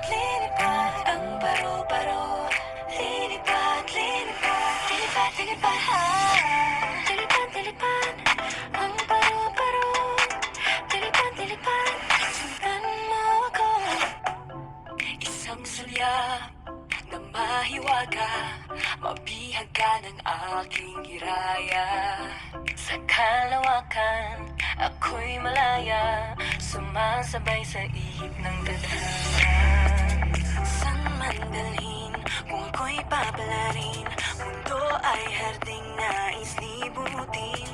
Lilipad ang paro-paro. Lilipad, lilipad, lilipad, lilipad, ha. Lilipad, lilipad ang paro-paro. Lilipad, lilipad, sundan mo ako. Isang sulyap na mahiwaga, mabihag ka ng aking hiraya. Sa kalawakan, ako'y malaya, sumasabay sa ihip ng tadhana. San man dalhin, kung ako'y papalarin, mundo ay harding nais libutin.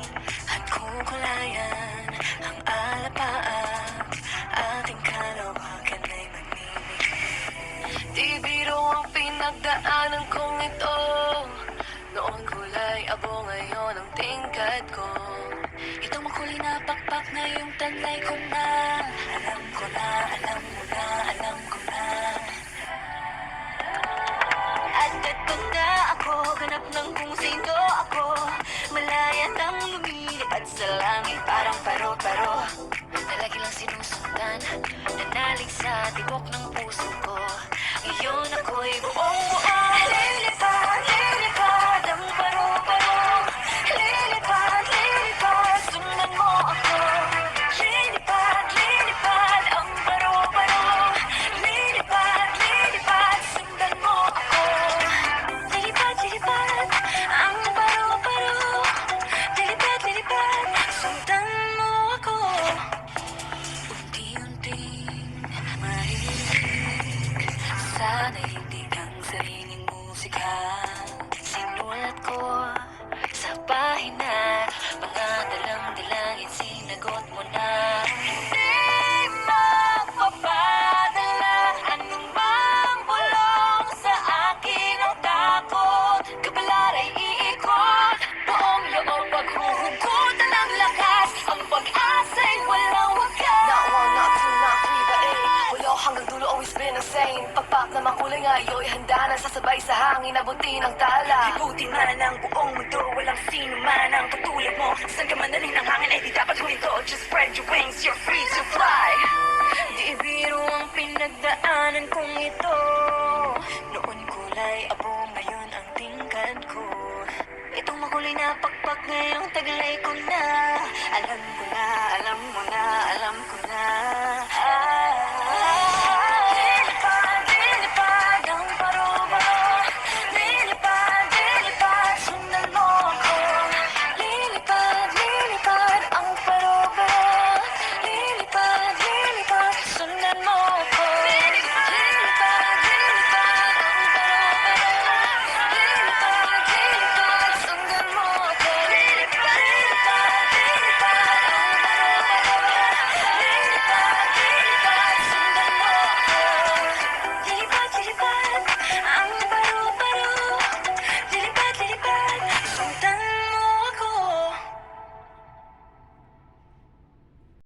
At kukulayan ang alapaap, ating kalawakan ay magmimigay. Di biro ang pinagdaanan kong ito, noon kulay abo, ngayon ang tingkad ko. Itong makulay na pakpak na yung taglay ko na. Alam ko na, alam mo na, alam ko na. At eto na ako, ganap ng kung sino ako. Malaya nang lumilipad sa langit, parang paro-paro. Na lagi lang sinusundan, nanalig sa tibok ng puso ko. Ngayon ako'y buong-buo. Lilipad, lilipad ang paro-paro. Lilipad, lilipad, sundan mo ako. Lilipad, lilipad ang paro-paro. Lilipad, lilipad, sundan mo ako. Lilipad, lilipad ang paro-paro. Lilipad, lilipad, sundan mo ako. Unti-unting marinig, sana hindi kang sariling musika. Sinulat ko sa pahina, mga dalang-dalangin sinagot mo na. Hindi magpapadala anong bang bulong sa akin ang takot. Kapalara'y iikot, buong loob paghuhugutan ng lakas. Ang pag-asa'y walang wakas. Not one, not two, not three, but eight. Walo hanggang dulo, always been the same. Pagpap na makulay ngayon, handa na sasabay sa hangin, abutin ang tala. Libutin man ang buong mundo, walang sino man ang katulad mo. Saan ka man dalhin ng hangin ay di dapat huminto. Just spread your wings, you're free to fly. Di biro ang pinagdaanan kong ito, noon kulay abo, ngayon ang tingkad ko. Itong makulay na pakpak, ngayong taglay ko na. Alam ko na, alam mo na, alam ko na.